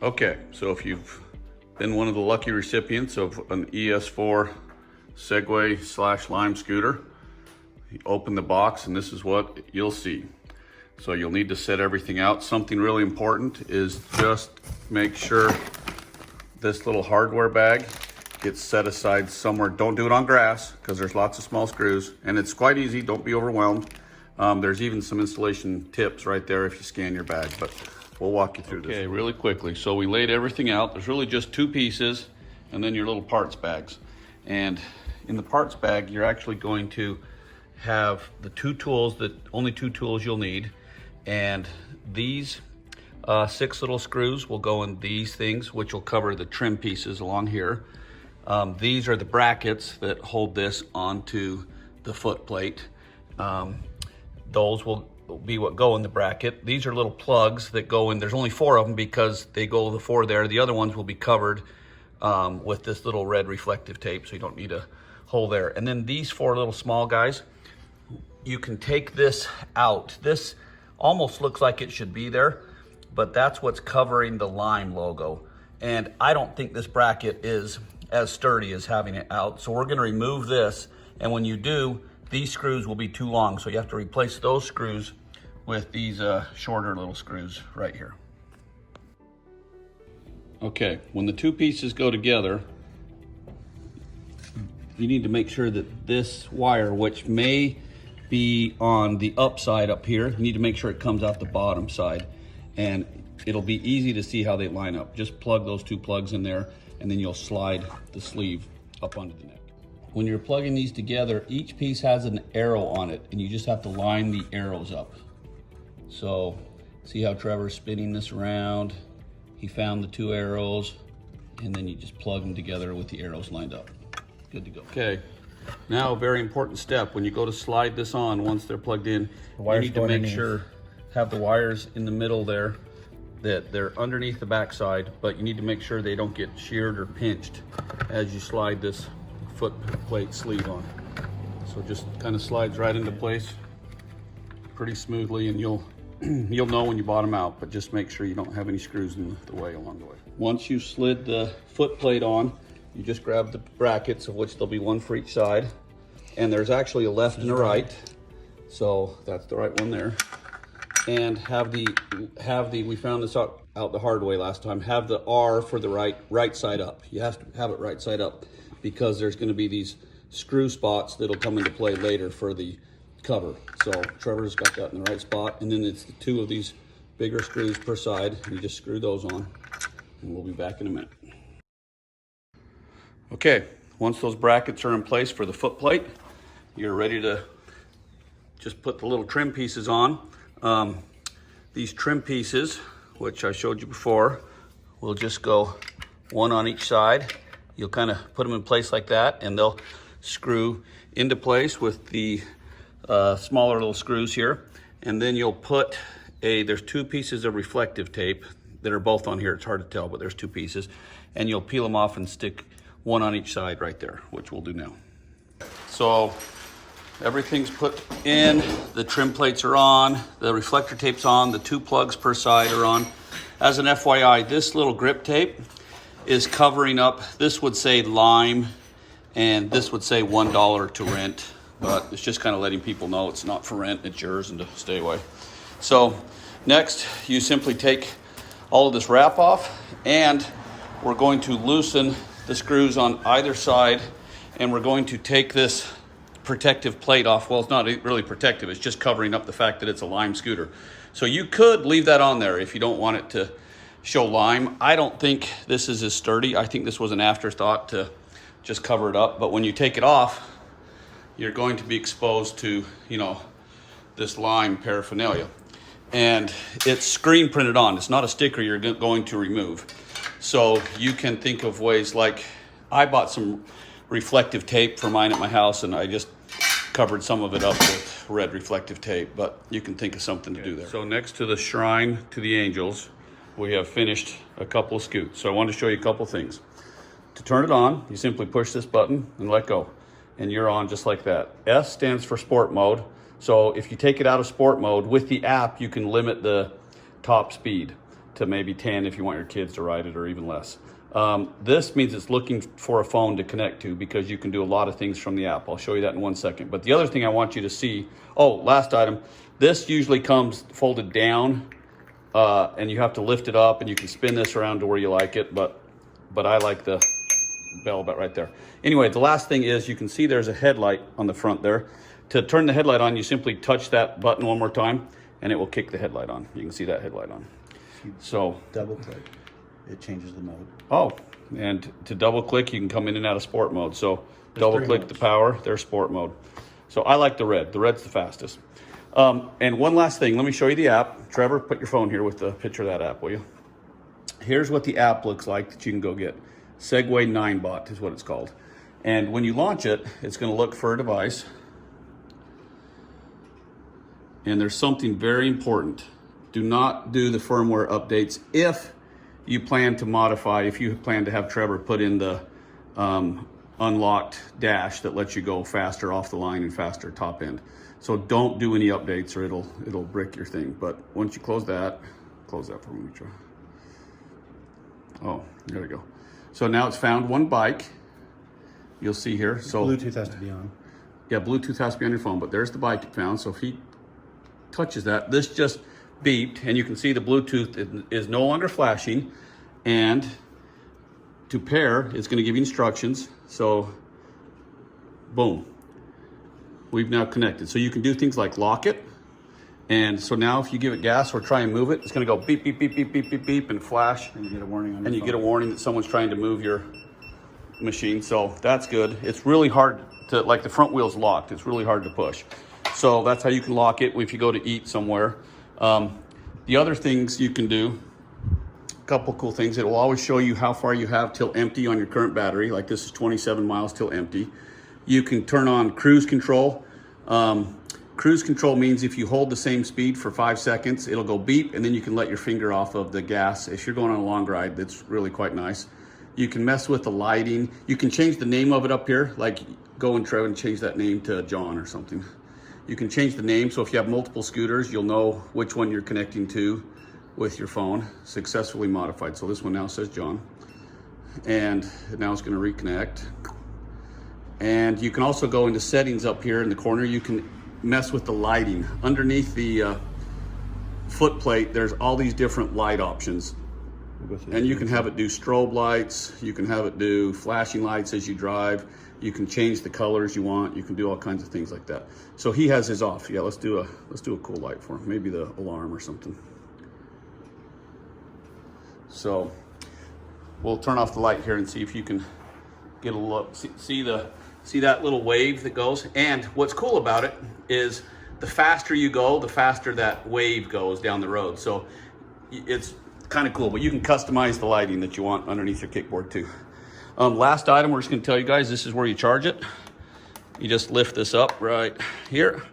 Okay, so if you've been one of the lucky recipients of an ES4 Segway/Lime scooter, you open the box and this is what you'll see. So you'll need to set everything out. Something really important is just make sure this little hardware bag gets set aside somewhere. Don't do it on grass because there's lots of small screws and it's quite easy. Don't be overwhelmed. There's even some installation tips right there if you scan your bag, but we'll walk you through this. Okay, really quickly. So we laid everything out. There's really just two pieces and then your little parts bags. And in the parts bag, you're actually going to have the only two tools you'll need. And these 6 little screws will go in these things, which will cover the trim pieces along here. These are the brackets that hold this onto the foot plate. Those will be what go in the bracket. These are little plugs that go in. There's only 4 of them because they go the 4 there. The other ones will be covered with this little red reflective tape, so you don't need a hole there. And then these 4 little small guys, you can take this out. This almost looks like it should be there, but that's what's covering the Lime logo. And I don't think this bracket is as sturdy as having it out. So we're gonna remove this. And when you do, these screws will be too long. So you have to replace those screws with these shorter little screws right here. Okay, when the two pieces go together, you need to make sure that this wire, which may be on the upside up here, you need to make sure it comes out the bottom side, and it'll be easy to see how they line up. Just plug those 2 plugs in there and then you'll slide the sleeve up onto the neck. When you're plugging these together, each piece has an arrow on it and you just have to line the arrows up. So see how Trevor's spinning this around? He found the 2 arrows and then you just plug them together with the arrows lined up. Good to go. Okay. Now, a very important step, when you go to slide this on, once they're plugged in, you need to make sure, have the wires in the middle there, that they're underneath the backside, but you need to make sure they don't get sheared or pinched as you slide this foot plate sleeve on. So just kind of slides right into place pretty smoothly, and you'll know when you bottom out, but just make sure you don't have any screws in the way along the way. Once you've slid the foot plate on, you just grab the brackets, of which there'll be 1 for each side. And there's actually a left and a right. So that's the right one there. And we found this out the hard way last time, have the R for the right side up. You have to have it right side up because there's gonna be these screw spots that'll come into play later for the cover. So Trevor's got that in the right spot. And then it's the 2 of these bigger screws per side. You just screw those on and we'll be back in a minute. Okay, once those brackets are in place for the foot plate, you're ready to just put the little trim pieces on. These trim pieces, which I showed you before, will just go 1 on each side. You'll kind of put them in place like that and they'll screw into place with the smaller little screws here. And then you'll put there's 2 pieces of reflective tape that are both on here. It's hard to tell, but there's 2 pieces. And you'll peel them off and stick 1 on each side right there, which we'll do now. So everything's put in, the trim plates are on, the reflector tape's on, the 2 plugs per side are on. As an FYI, this little grip tape is covering up, this would say Lime, and this would say $1 to rent, but it's just kind of letting people know it's not for rent, it's yours and to stay away. So next, you simply take all of this wrap off, and we're going to loosen the screws on either side, and we're going to take this protective plate off. Well, it's not really protective, it's just covering up the fact that it's a Lime scooter. So you could leave that on there if you don't want it to show Lime. I don't think this is as sturdy. I think this was an afterthought to just cover it up, but when you take it off, you're going to be exposed to, this Lime paraphernalia. And it's screen printed on. It's not a sticker you're going to remove. So you can think of ways like, I bought some reflective tape for mine at my house and I just covered some of it up with red reflective tape, but you can think of something to do there. So next to the shrine to the angels, we have finished a couple of scoots. So I wanted to show you a couple things. To turn it on, you simply push this button and let go, and you're on just like that. S stands for sport mode. So if you take it out of sport mode, with the app, you can limit the top speed. to maybe 10 if you want your kids to ride it, or even less. This means it's looking for a phone to connect to, because you can do a lot of things from the app. I'll show you that in 1 second. But the other thing I want you to see, oh, last item, this usually comes folded down, and you have to lift it up, and you can spin this around to where you like it, but I like the bell about right there. Anyway, the last thing is, you can see there's a headlight on the front there. To turn the headlight on, you simply touch that button one more time, and it will kick the headlight on. You can see that headlight on. So double click, it changes the mode. Oh, and to double click, you can come in and out of sport mode. So double click the power, there's sport mode. So I like the red. The red's the fastest. And one last thing, let me show you the app. Trevor, put your phone here with the picture of that app, will you? Here's what the app looks like that you can go get. Segway-Ninebot is what it's called. And when you launch it, it's going to look for a device. And there's something very important. Do not do the firmware updates if you plan to modify, if you plan to have Trevor put in the unlocked dash that lets you go faster off the line and faster top end. So don't do any updates, or it'll brick your thing. But once you close that for me, Trevor. Oh, there we go. So now it's found one bike. You'll see here. So Bluetooth has to be on. Yeah, Bluetooth has to be on your phone, but there's the bike it found. So if he touches that, this just beeped, and you can see the Bluetooth is no longer flashing. And to pair, it's going to give you instructions. So boom, we've now connected. So you can do things like lock it. And so now if you give it gas or try and move it, it's going to go beep, beep, beep, beep, beep, beep, beep, and flash. And you get a warning on and your you phone. get a warning that someone's trying to move your machine. So that's good. It's really hard to, like, the front wheel's locked. It's really hard to push. So that's how you can lock it if you go to eat somewhere. The other things you can do, a couple cool things. It will always show you how far you have till empty on your current battery. Like this is 27 miles till empty. You can turn on cruise control. Cruise control means if you hold the same speed for 5 seconds, it'll go beep, and then you can let your finger off of the gas. If you're going on a long ride, that's really quite nice. You can mess with the lighting. You can change the name of it up here, like go and try and change that name to John or something. You can change the name, so if you have multiple scooters, you'll know which one you're connecting to with your phone. Successfully modified. So this one now says John. And now it's going to reconnect. And you can also go into settings up here in the corner. You can mess with the lighting. Underneath the foot plate, there's all these different light options. And you can have it do strobe lights. You can have it do flashing lights as you drive. You can change the colors you want. You can do all kinds of things like that. So he has his off. Yeah, let's do a cool light for him. Maybe the alarm or something. So we'll turn off the light here and see if you can get a look. See that little wave that goes. And what's cool about it is the faster you go, the faster that wave goes down the road. So it's kind of cool, but you can customize the lighting that you want underneath your kickboard too. Last item, we're just going to tell you guys, this is where you charge it. You just lift this up right here.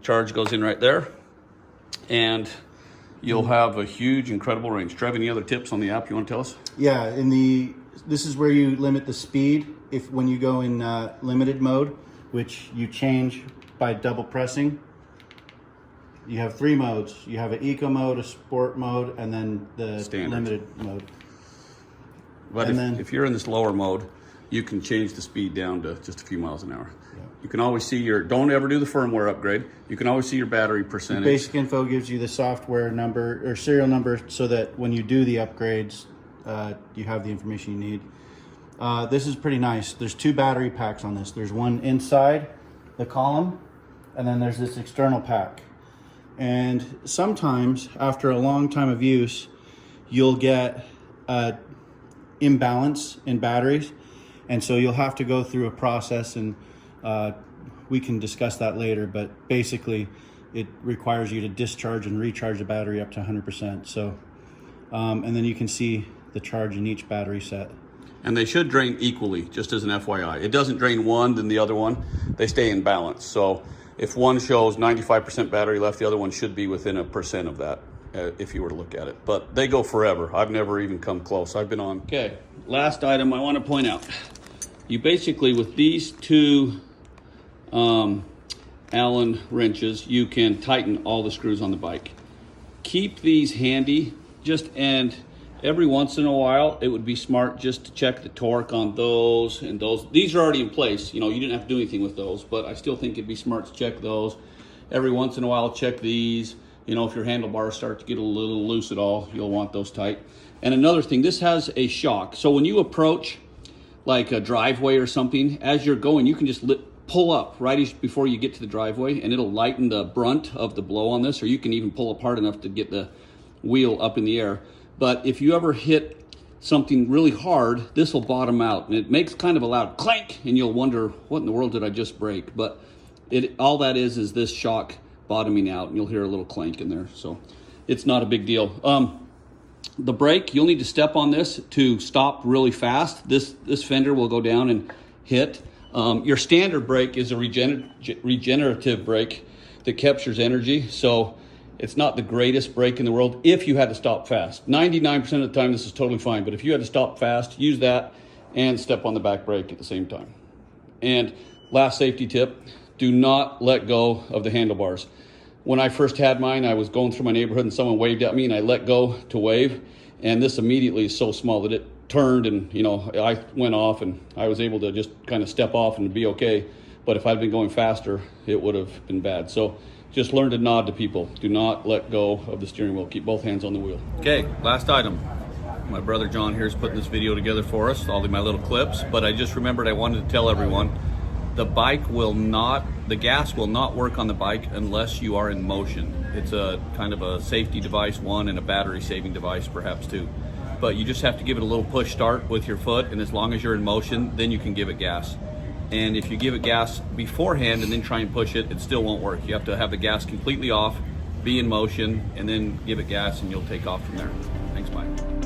Charge goes in right there, and you'll have a huge, incredible range. Trev, any other tips on the app you want to tell us? Yeah, this is where you limit the speed. When you go in limited mode, which you change by double pressing. You have 3 modes. You have an eco mode, a sport mode, and then the standard limited mode. But if you're in this lower mode, you can change the speed down to just a few miles an hour. Yeah. You can always see don't ever do the firmware upgrade. You can always see your battery percentage. The basic info gives you the software number or serial number so that when you do the upgrades, you have the information you need. This is pretty nice. There's 2 battery packs on this. There's one inside the column, and then there's this external pack. And sometimes after a long time of use, you'll get imbalance in batteries. And so you'll have to go through a process, and we can discuss that later. But basically, it requires you to discharge and recharge the battery up to 100%. So, and then you can see the charge in each battery set. And they should drain equally, just as an FYI. It doesn't drain one, then the other one. They stay in balance. So if one shows 95% battery left, the other one should be within 1% of that, if you were to look at it. But they go forever. I've never even come close. I've been on. Okay, last item I want to point out. You basically, with these 2 Allen wrenches, you can tighten all the screws on the bike. Keep these handy And every once in a while, it would be smart just to check the torque on those and those. These are already in place. You know, you didn't have to do anything with those, but I still think it'd be smart to check those. Every once in a while, check these. You know, if your handlebars start to get a little loose at all, you'll want those tight. And another thing, this has a shock. So when you approach like a driveway or something, as you're going, you can just pull up right before you get to the driveway, and it'll lighten the brunt of the blow on this, or you can even pull apart enough to get the wheel up in the air. But if you ever hit something really hard, this will bottom out, and it makes kind of a loud clank, and you'll wonder, what in the world did I just break? But all that is this shock bottoming out, and you'll hear a little clank in there. So it's not a big deal. The brake, you'll need to step on this to stop really fast. This fender will go down and hit. Your standard brake is a regenerative brake that captures energy. So it's not the greatest brake in the world if you had to stop fast. 99% of the time, this is totally fine. But if you had to stop fast, use that and step on the back brake at the same time. And last safety tip, do not let go of the handlebars. When I first had mine, I was going through my neighborhood and someone waved at me and I let go to wave. And this immediately is so small that it turned and, you know, I went off and I was able to just kind of step off and be okay. But if I'd been going faster, it would have been bad. So just learn to nod to people. Do not let go of the steering wheel. Keep both hands on the wheel. Okay, last item. My brother John here is putting this video together for us, all of my little clips. But I just remembered I wanted to tell everyone, the gas will not work on the bike unless you are in motion. It's a kind of a safety device, one, and a battery saving device perhaps too. But you just have to give it a little push start with your foot, and as long as you're in motion, then you can give it gas. And if you give it gas beforehand and then try and push it, it still won't work. You have to have the gas completely off, be in motion, and then give it gas and you'll take off from there. Thanks, Mike.